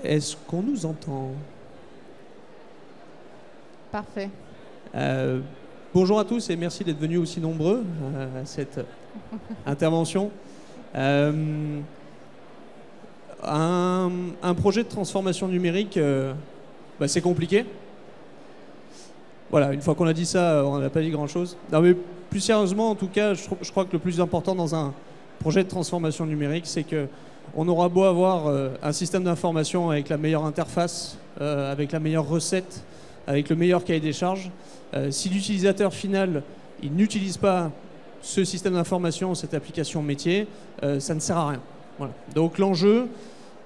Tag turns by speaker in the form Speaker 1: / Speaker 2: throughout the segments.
Speaker 1: Est-ce qu'on nous entend?
Speaker 2: Parfait.
Speaker 1: Bonjour à tous et merci d'être venus aussi nombreux à cette intervention. Un projet de transformation numérique, c'est compliqué. Voilà, une fois qu'on a dit ça, on n'a pas dit grand-chose. Non, mais plus sérieusement, en tout cas, je crois que le plus important dans un projet de transformation numérique, c'est qu'on aura beau avoir un système d'information avec la meilleure interface, avec la meilleure recette, avec le meilleur cahier des charges. Si l'utilisateur final il n'utilise pas ce système d'information, cette application métier, ça ne sert à rien. Voilà. Donc l'enjeu,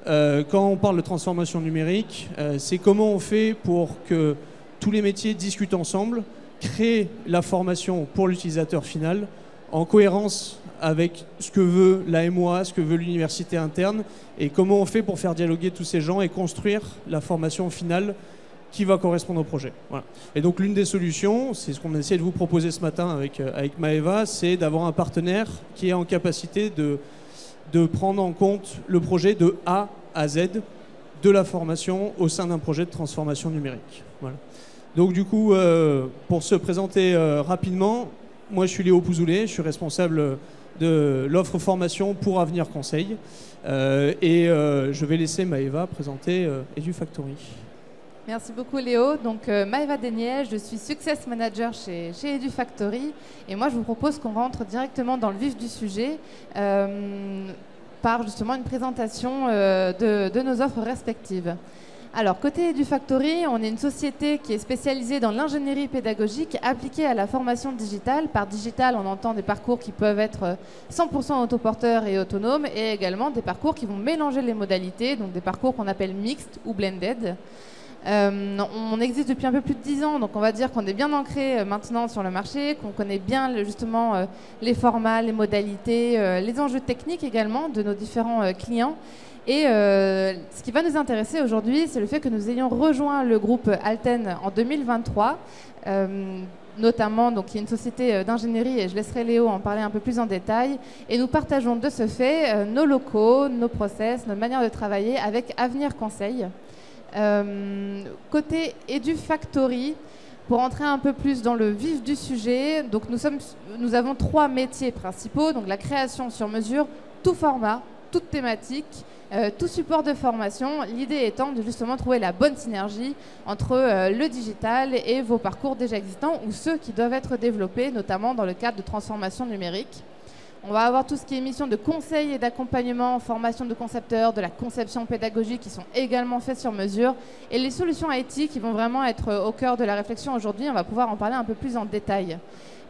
Speaker 1: quand on parle de transformation numérique, c'est comment on fait pour que tous les métiers discutent ensemble, créent la formation pour l'utilisateur final, en cohérence avec ce que veut la MOA, ce que veut l'université interne, et comment on fait pour faire dialoguer tous ces gens et construire la formation finale qui va correspondre au projet. Voilà. Et donc l'une des solutions, c'est ce qu'on a essayé de vous proposer ce matin avec Maëva, c'est d'avoir un partenaire qui est en capacité de prendre en compte le projet de A à Z de la formation au sein d'un projet de transformation numérique. Voilà. Donc du coup, pour se présenter rapidement, moi je suis Léo Pouzoulet, je suis responsable de l'offre formation pour Avenir Conseil je vais laisser Maëva présenter EduFactory.
Speaker 2: Merci beaucoup Léo. Donc Maëva Desnièges, je suis Success Manager chez EduFactory et moi je vous propose qu'on rentre directement dans le vif du sujet par justement une présentation de nos offres respectives. Alors côté EduFactory, on est une société qui est spécialisée dans l'ingénierie pédagogique appliquée à la formation digitale. Par digital, on entend des parcours qui peuvent être 100% autoporteurs et autonomes et également des parcours qui vont mélanger les modalités, donc des parcours qu'on appelle mixed ou blended. On existe depuis un peu plus de 10 ans, donc on va dire qu'on est bien ancré maintenant sur le marché, qu'on connaît bien justement les formats, les modalités, les enjeux techniques également de nos différents clients. Et ce qui va nous intéresser aujourd'hui, c'est le fait que nous ayons rejoint le groupe Alten en 2023, notamment, donc, qui est une société d'ingénierie, et je laisserai Léo en parler un peu plus en détail. Et nous partageons de ce fait nos locaux, nos process, notre manière de travailler avec Avenir Conseil. Côté EduFactory, pour entrer un peu plus dans le vif du sujet, donc nous avons 3 métiers principaux, donc la création sur mesure, tout format, toute thématique, tout support de formation, l'idée étant de justement trouver la bonne synergie entre le digital et vos parcours déjà existants ou ceux qui doivent être développés, notamment dans le cadre de transformation numérique. On va avoir tout ce qui est mission de conseil et d'accompagnement, formation de concepteurs, de la conception pédagogique qui sont également faites sur mesure. Et les solutions IT qui vont vraiment être au cœur de la réflexion aujourd'hui, on va pouvoir en parler un peu plus en détail.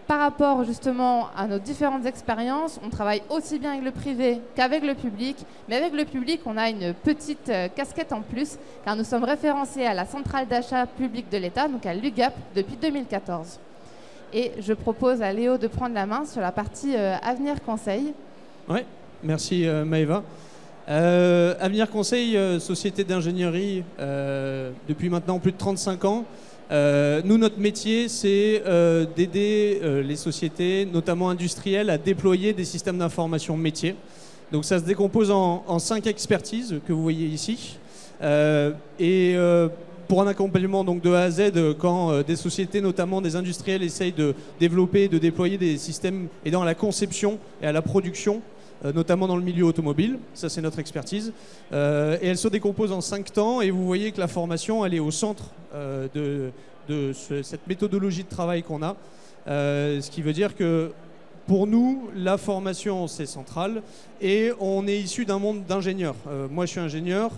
Speaker 2: Par rapport justement à nos différentes expériences, on travaille aussi bien avec le privé qu'avec le public. Mais avec le public, on a une petite casquette en plus, car nous sommes référencés à la centrale d'achat public de l'État, donc à l'UGAP, depuis 2014. Et je propose à Léo de prendre la main sur la partie Avenir Conseil.
Speaker 1: Oui, merci Maëva. Avenir Conseil, société d'ingénierie depuis maintenant plus de 35 ans. Nous, notre métier, c'est d'aider les sociétés, notamment industrielles, à déployer des systèmes d'information métier. Donc ça se décompose en 5 expertises que vous voyez ici. Pour un accompagnement donc, de A à Z, quand des sociétés, notamment des industriels, essayent de développer, de déployer des systèmes aidant à la conception et à la production, notamment dans le milieu automobile. Ça, c'est notre expertise. Et elle se décompose en 5 temps. Et vous voyez que la formation, elle est au centre cette méthodologie de travail qu'on a. Ce qui veut dire que pour nous, la formation, c'est central. Et on est issu d'un monde d'ingénieurs. Moi, je suis ingénieur.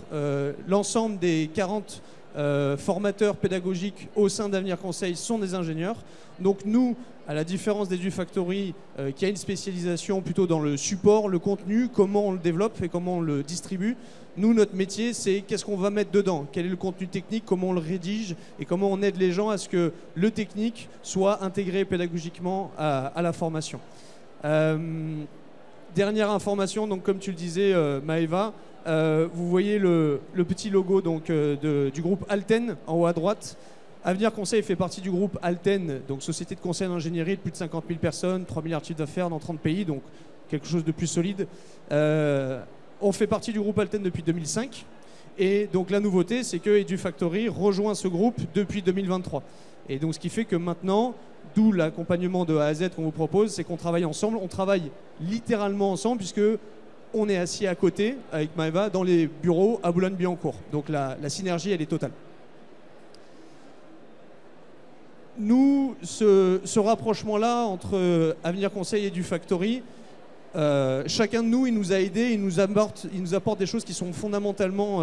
Speaker 1: L'ensemble des 40 formateurs pédagogiques au sein d'Avenir Conseil sont des ingénieurs. Donc nous, à la différence d'EduFactory, qui a une spécialisation plutôt dans le support, le contenu, comment on le développe et comment on le distribue, nous, notre métier, c'est qu'est-ce qu'on va mettre dedans, quel est le contenu technique, comment on le rédige et comment on aide les gens à ce que le technique soit intégré pédagogiquement à la formation. Dernière information, donc comme tu le disais, Maëva, vous voyez le petit logo donc, du groupe Alten en haut à droite. Avenir Conseil fait partie du groupe Alten, donc société de conseil en ingénierie de plus de 50 000 personnes, 3 milliards de chiffre d'affaires dans 30 pays, donc quelque chose de plus solide. On fait partie du groupe Alten depuis 2005 Et donc la nouveauté, c'est que EduFactory rejoint ce groupe depuis 2023. Et donc ce qui fait que maintenant, d'où l'accompagnement de A à Z qu'on vous propose, c'est qu'on travaille ensemble. On travaille littéralement ensemble puisque on est assis à côté avec Maëva dans les bureaux à Boulogne-Billancourt. Donc la synergie, elle est totale. Nous, ce rapprochement-là entre Avenir Conseil et EduFactory, chacun de nous, il nous a aidés, il nous apporte des choses qui sont fondamentalement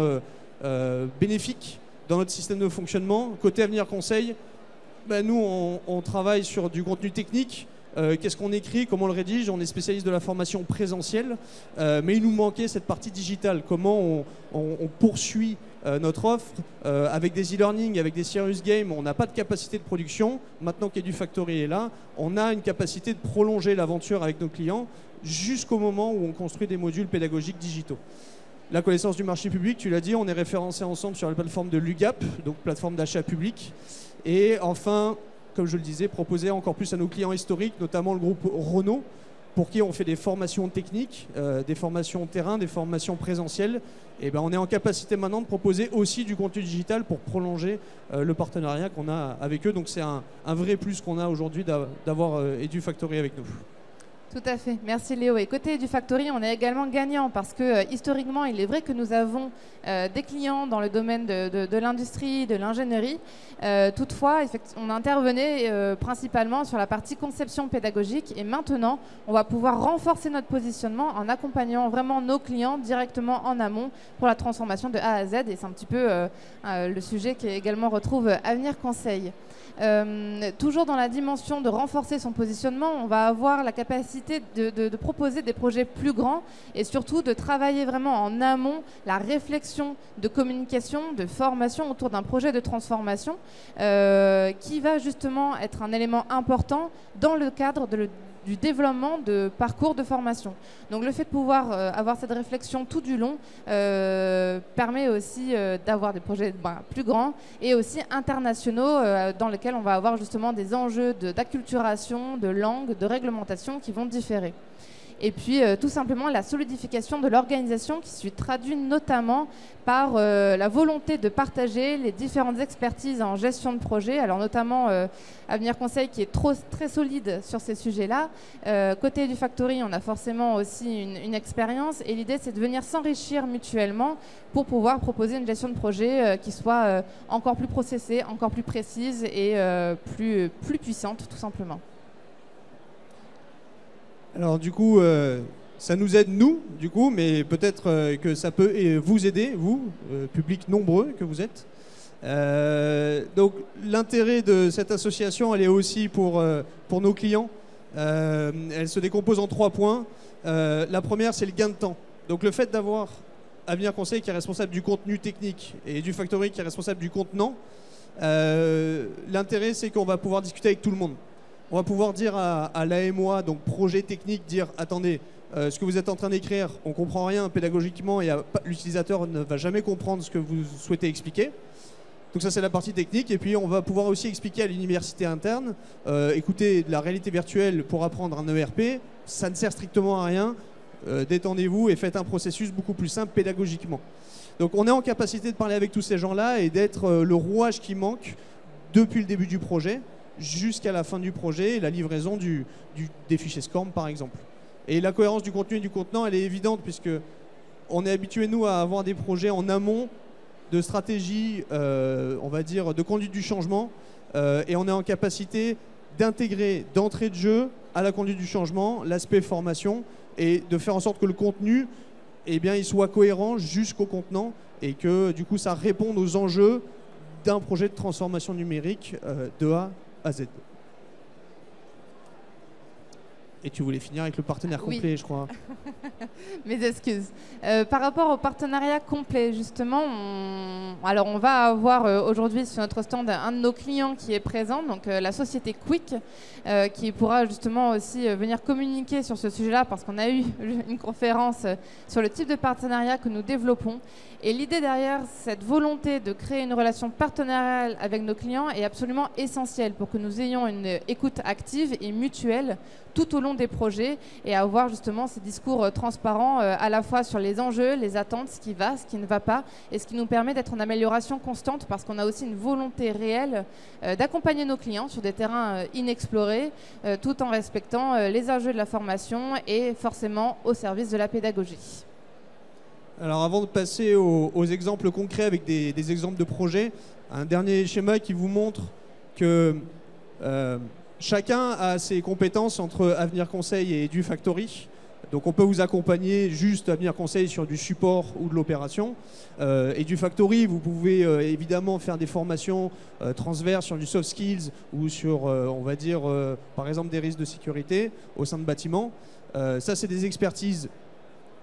Speaker 1: bénéfiques dans notre système de fonctionnement. Côté Avenir Conseil, nous, on travaille sur du contenu technique. Qu'est-ce qu'on écrit, comment on le rédige. On est spécialiste de la formation présentielle, mais il nous manquait cette partie digitale. Comment on poursuit notre offre avec des e-learning, avec des serious games. On n'a pas de capacité de production. Maintenant qu'EduFactory est là, on a une capacité de prolonger l'aventure avec nos clients jusqu'au moment où on construit des modules pédagogiques digitaux. La connaissance du marché public, tu l'as dit, on est référencé ensemble sur la plateforme de l'UGAP, donc plateforme d'achat public. Et enfin, comme je le disais, proposer encore plus à nos clients historiques, notamment le groupe Renault, pour qui on fait des formations techniques, des formations terrain, des formations présentielles. Et on est en capacité maintenant de proposer aussi du contenu digital pour prolonger le partenariat qu'on a avec eux. Donc c'est un vrai plus qu'on a aujourd'hui d'avoir EduFactory avec nous.
Speaker 2: Tout à fait, merci Léo. Et côté EduFactory, on est également gagnant parce que historiquement, il est vrai que nous avons des clients dans le domaine de l'industrie, de l'ingénierie. Toutefois, on intervenait principalement sur la partie conception pédagogique et maintenant, on va pouvoir renforcer notre positionnement en accompagnant vraiment nos clients directement en amont pour la transformation de A à Z. Et c'est un petit peu le sujet qui également retrouve Avenir Conseil. Toujours dans la dimension de renforcer son positionnement, on va avoir la capacité de proposer des projets plus grands et surtout de travailler vraiment en amont la réflexion de communication, de formation autour d'un projet de transformation qui va justement être un élément important dans le cadre du développement de parcours de formation. Donc le fait de pouvoir avoir cette réflexion tout du long permet aussi d'avoir des projets plus grands et aussi internationaux dans lesquels on va avoir justement des enjeux d'acculturation, de langue, de réglementation qui vont différer. Et puis tout simplement la solidification de l'organisation qui se traduit notamment par la volonté de partager les différentes expertises en gestion de projet, alors notamment Avenir Conseil qui est très solide sur ces sujets-là. Côté EduFactory, on a forcément aussi une expérience et l'idée c'est de venir s'enrichir mutuellement pour pouvoir proposer une gestion de projet qui soit encore plus processée, encore plus précise et plus puissante tout simplement.
Speaker 1: Alors du coup, ça nous aide nous, du coup, mais peut-être que ça peut vous aider, vous, public nombreux que vous êtes. Donc l'intérêt de cette association, elle est aussi pour nos clients. Elle se décompose en 3 points. La première, c'est le gain de temps. Donc le fait d'avoir Avenir Conseil qui est responsable du contenu technique et EduFactory qui est responsable du contenant, l'intérêt, c'est qu'on va pouvoir discuter avec tout le monde. On va pouvoir dire à l'AMOA, donc projet technique, dire attendez, ce que vous êtes en train d'écrire, on ne comprend rien pédagogiquement et l'utilisateur ne va jamais comprendre ce que vous souhaitez expliquer. Donc ça c'est la partie technique et puis on va pouvoir aussi expliquer à l'université interne, écoutez, de la réalité virtuelle pour apprendre un ERP, ça ne sert strictement à rien, détendez-vous et faites un processus beaucoup plus simple pédagogiquement. Donc on est en capacité de parler avec tous ces gens-là et d'être le rouage qui manque depuis le début du projet jusqu'à la fin du projet et la livraison des fichiers SCORM par exemple. Et la cohérence du contenu et du contenant, elle est évidente puisque on est habitué nous à avoir des projets en amont de stratégie, on va dire, de conduite du changement et on est en capacité d'intégrer d'entrée de jeu à la conduite du changement l'aspect formation et de faire en sorte que le contenu, eh bien, il soit cohérent jusqu'au contenant et que du coup ça réponde aux enjeux d'un projet de transformation numérique de A à Z. Et tu voulais finir avec le partenaire complet, oui. Je crois.
Speaker 2: Mes excuses. Par rapport au partenariat complet, justement, on va avoir aujourd'hui sur notre stand un de nos clients qui est présent, donc la société Quick, qui pourra justement aussi venir communiquer sur ce sujet-là parce qu'on a eu une conférence sur le type de partenariat que nous développons. Et l'idée derrière cette volonté de créer une relation partenariale avec nos clients est absolument essentielle pour que nous ayons une écoute active et mutuelle tout au long long des projets et avoir justement ces discours transparents à la fois sur les enjeux, les attentes, ce qui va, ce qui ne va pas, et ce qui nous permet d'être en amélioration constante parce qu'on a aussi une volonté réelle d'accompagner nos clients sur des terrains inexplorés tout en respectant les enjeux de la formation et forcément au service de la pédagogie.
Speaker 1: Alors avant de passer aux exemples concrets avec des exemples de projets, un dernier schéma qui vous montre que chacun a ses compétences entre Avenir Conseil et EduFactory. Donc on peut vous accompagner juste Avenir Conseil sur du support ou de l'opération. EduFactory, vous pouvez évidemment faire des formations transverses sur du soft skills ou sur, on va dire, par exemple des risques de sécurité au sein de bâtiments. Ça, c'est des expertises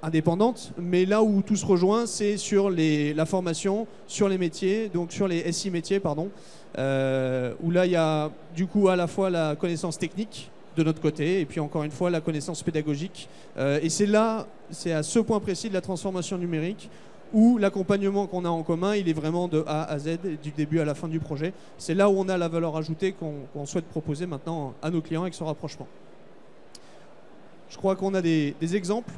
Speaker 1: indépendantes, mais là où tout se rejoint, c'est sur la formation, sur les métiers, donc sur les SI métiers, pardon, où là, il y a du coup à la fois la connaissance technique de notre côté, et puis encore une fois, la connaissance pédagogique. Et c'est à ce point précis de la transformation numérique où l'accompagnement qu'on a en commun, il est vraiment de A à Z, du début à la fin du projet. C'est là où on a la valeur ajoutée qu'on souhaite proposer maintenant à nos clients avec ce rapprochement. Je crois qu'on a des exemples.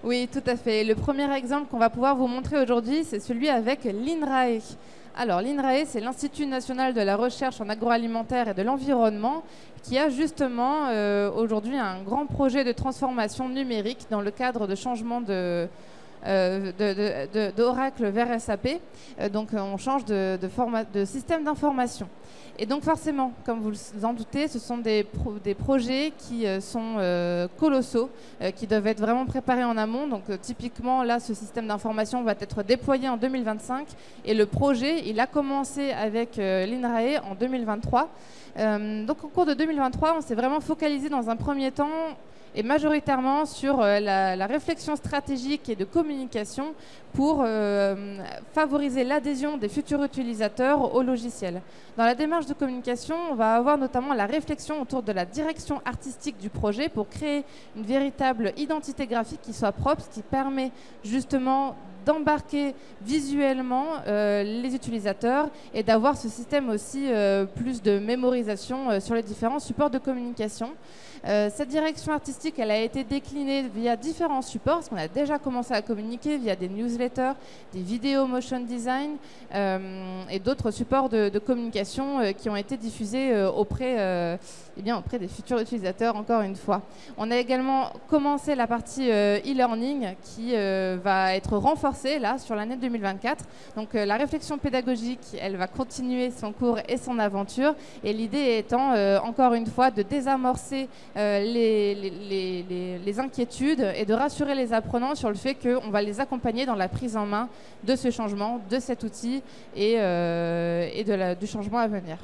Speaker 2: Oui, tout à fait. Le premier exemple qu'on va pouvoir vous montrer aujourd'hui, c'est celui avec l'INRAE. Alors, l'INRAE, c'est l'Institut national de la recherche en agroalimentaire et de l'environnement, qui a justement aujourd'hui un grand projet de transformation numérique dans le cadre de changement d'Oracle vers SAP. Donc, on change de système d'information. Et donc forcément, comme vous vous en doutez, ce sont des projets qui sont colossaux, qui doivent être vraiment préparés en amont. Donc typiquement, là, ce système d'information va être déployé en 2025. Et le projet, il a commencé avec l'INRAE en 2023. Donc au cours de 2023, on s'est vraiment focalisé dans un premier temps et majoritairement sur la réflexion stratégique et de communication pour favoriser l'adhésion des futurs utilisateurs au logiciel. Dans la démarche de communication, on va avoir notamment la réflexion autour de la direction artistique du projet pour créer une véritable identité graphique qui soit propre, ce qui permet justement d'embarquer visuellement les utilisateurs et d'avoir ce système aussi plus de mémorisation sur les différents supports de communication. Cette direction artistique, elle a été déclinée via différents supports, parce qu'on a déjà commencé à communiquer via des newsletters, des vidéos motion design et d'autres supports de communication qui ont été diffusés auprès des futurs utilisateurs, encore une fois. On a également commencé la partie e-learning qui va être renforcée là sur l'année 2024. Donc la réflexion pédagogique, elle va continuer son cours et son aventure. Et l'idée étant, encore une fois, de désamorcer les inquiétudes et de rassurer les apprenants sur le fait qu'on va les accompagner dans la prise en main de ce changement, de cet outil et du changement à venir.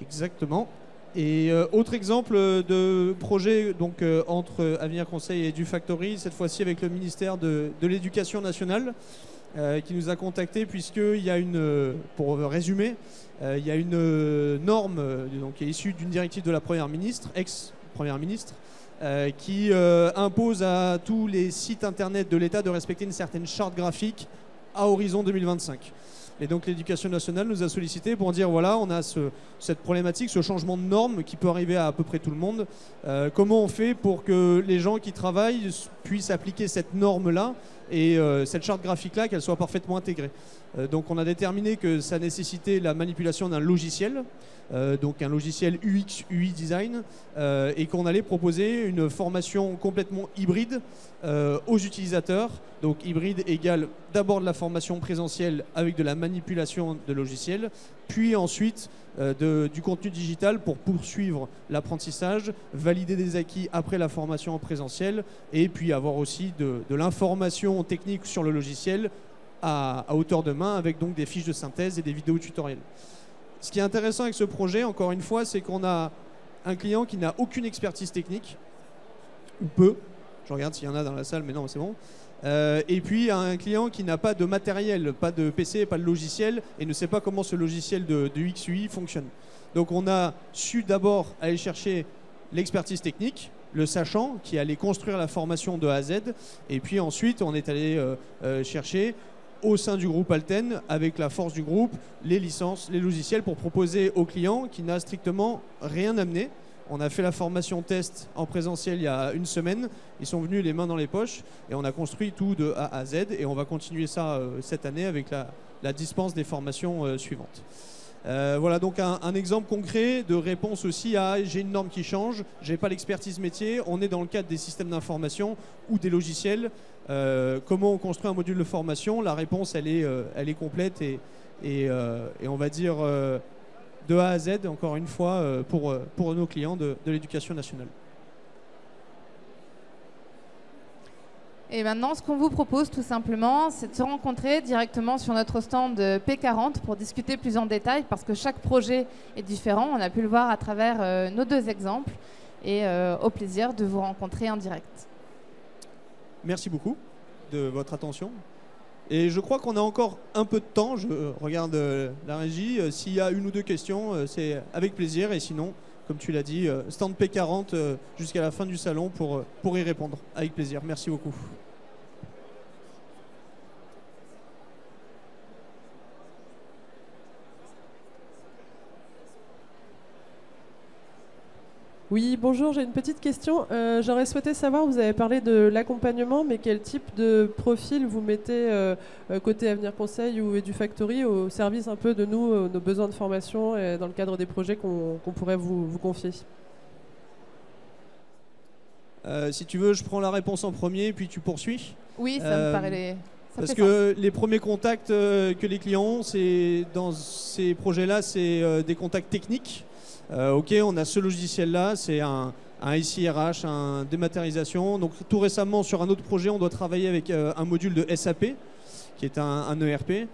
Speaker 1: Exactement. Et autre exemple de projet donc, entre Avenir Conseil et EduFactory, cette fois-ci avec le ministère de l'Éducation nationale, qui nous a contactés puisqu'il y a pour résumer, il y a une norme donc, qui est issue d'une directive de la Première ministre, ex-Première ministre, qui impose à tous les sites internet de l'État de respecter une certaine charte graphique à horizon 2025. Et donc l'éducation nationale nous a sollicité pour dire voilà, on a cette problématique, ce changement de norme qui peut arriver à peu près tout le monde. Comment on fait pour que les gens qui travaillent puissent appliquer cette norme-là et cette charte graphique-là, qu'elle soit parfaitement intégrée. Donc on a déterminé que ça nécessitait la manipulation d'un logiciel, donc un logiciel UX, UI design, et qu'on allait proposer une formation complètement hybride aux utilisateurs. Donc hybride égale d'abord de la formation présentielle avec de la manipulation de logiciels, puis ensuite du contenu digital pour poursuivre l'apprentissage, valider des acquis après la formation en présentiel, et puis avoir aussi de l'information technique sur le logiciel à hauteur de main avec donc des fiches de synthèse et des vidéos tutoriels. Ce qui est intéressant avec ce projet, encore une fois, c'est qu'on a un client qui n'a aucune expertise technique, ou peu, je regarde s'il y en a dans la salle, mais non, c'est bon. Et puis un client qui n'a pas de matériel, pas de PC, pas de logiciel, et ne sait pas comment ce logiciel de UX/UI fonctionne. Donc on a su d'abord aller chercher l'expertise technique, le sachant, qui allait construire la formation de A à Z, et puis ensuite on est allé chercher au sein du groupe Alten, avec la force du groupe, les licences, les logiciels pour proposer au client qui n'a strictement rien amené, On a fait la formation test en présentiel il y a une semaine. Ils sont venus les mains dans les poches et on a construit tout de A à Z. Et on va continuer ça cette année avec la dispense des formations suivantes. Voilà donc un exemple concret de réponse aussi à j'ai une norme qui change, j'ai pas l'expertise métier, on est dans le cadre des systèmes d'information ou des logiciels. Comment on construit un module de formation? La réponse elle est complète et on va dire de A à Z encore une fois pour nos clients de l'éducation nationale.
Speaker 2: Et maintenant, ce qu'on vous propose tout simplement, c'est de se rencontrer directement sur notre stand P40 pour discuter plus en détail parce que chaque projet est différent. On a pu le voir à travers nos 2 exemples et au plaisir de vous rencontrer en direct.
Speaker 1: Merci beaucoup de votre attention. Et je crois qu'on a encore un peu de temps. Je regarde la régie. S'il y a 1 ou 2 questions, c'est avec plaisir. Et sinon, comme tu l'as dit, stand P40 jusqu'à la fin du salon pour y répondre. Avec plaisir. Merci beaucoup.
Speaker 3: Oui, bonjour, j'ai une petite question. J'aurais souhaité savoir, vous avez parlé de l'accompagnement, mais quel type de profil vous mettez côté Avenir Conseil ou EduFactory au service un peu de nous, nos besoins de formation et dans le cadre des projets qu'on pourrait vous confier?
Speaker 1: Si tu veux, je prends la réponse en premier, puis tu poursuis.
Speaker 2: Oui, ça me paraît...
Speaker 1: Parce que les premiers contacts que les clients ont, dans ces projets-là, c'est des contacts techniques. Ok, on a ce logiciel-là, c'est un SIRH, un dématérialisation. Donc tout récemment, sur un autre projet, on doit travailler avec un module de SAP, qui est un ERP.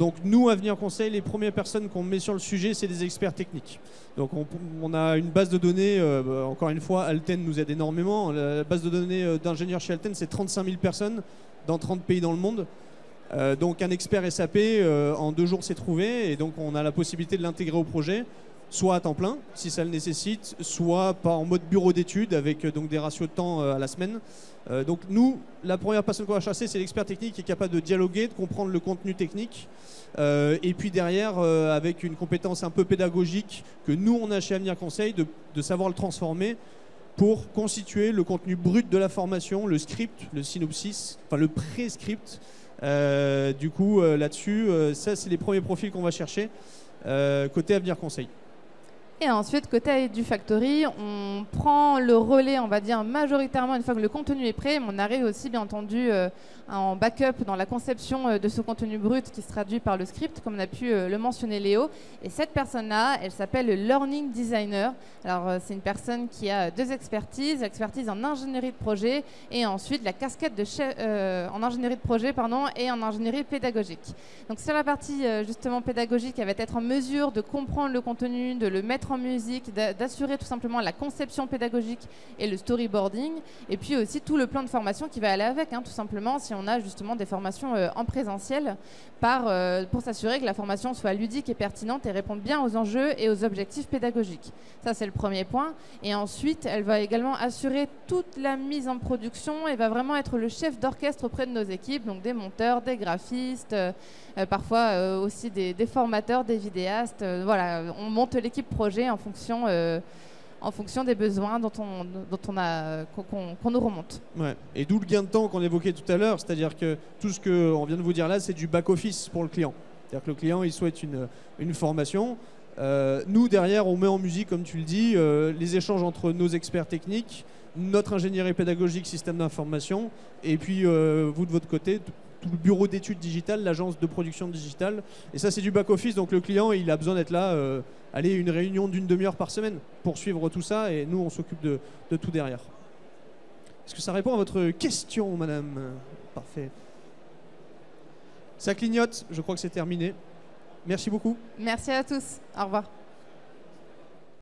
Speaker 1: Donc nous, Avenir Conseil, les premières personnes qu'on met sur le sujet, c'est des experts techniques. Donc on a une base de données, encore une fois, Alten nous aide énormément. La base de données d'ingénieurs chez Alten, c'est 35 000 personnes dans 30 pays dans le monde. Donc un expert SAP, en 2 jours, c'est trouvé. Et donc on a la possibilité de l'intégrer au projet, soit à temps plein, si ça le nécessite, soit pas en mode bureau d'études, avec donc des ratios de temps à la semaine. Donc nous, la première personne qu'on va chasser, c'est l'expert technique qui est capable de dialoguer, de comprendre le contenu technique. Et puis derrière, avec une compétence un peu pédagogique que nous, on a chez Avenir Conseil, de savoir le transformer pour constituer le contenu brut de la formation, le script, le synopsis, enfin le pré-script. Du coup, là-dessus, ça, c'est les premiers profils qu'on va chercher côté Avenir Conseil.
Speaker 2: Et ensuite, côté EduFactory, on prend le relais, on va dire, majoritairement une fois que le contenu est prêt, mais on arrive aussi, bien entendu, en backup dans la conception de ce contenu brut qui se traduit par le script, comme on a pu le mentionner Léo. Et cette personne-là, elle s'appelle le Learning Designer. Alors, c'est une personne qui a 2 expertises, l'expertise en ingénierie de projet et ensuite la casquette de chef, en ingénierie de projet et en ingénierie pédagogique. Donc, sur la partie justement pédagogique, elle va être en mesure de comprendre le contenu, de le mettre en musique, d'assurer tout simplement la conception pédagogique et le storyboarding, et puis aussi tout le plan de formation qui va aller avec, tout simplement, si on a justement des formations en présentiel, pour s'assurer que la formation soit ludique et pertinente et réponde bien aux enjeux et aux objectifs pédagogiques. Ça, c'est le premier point. Et ensuite, elle va également assurer toute la mise en production et va vraiment être le chef d'orchestre auprès de nos équipes, donc des monteurs, des graphistes, parfois aussi des formateurs, des vidéastes. Voilà, on monte l'équipe projet en fonction des besoins qu'on nous remonte.
Speaker 1: Ouais. Et d'où le gain de temps qu'on évoquait tout à l'heure, c'est-à-dire que tout ce qu'on vient de vous dire là, c'est du back-office pour le client. C'est-à-dire que le client, il souhaite une formation. Nous, derrière, on met en musique, comme tu le dis, les échanges entre nos experts techniques, notre ingénierie pédagogique, système d'information, et puis vous de votre côté, tout le bureau d'études digitales, l'agence de production digitale. Et ça, c'est du back-office, donc le client, il a besoin d'être là, une réunion d'une demi-heure par semaine pour suivre tout ça, et nous, on s'occupe de tout derrière. Est-ce que ça répond à votre question, madame? Parfait. Ça clignote, je crois que c'est terminé. Merci beaucoup.
Speaker 2: Merci à tous. Au revoir.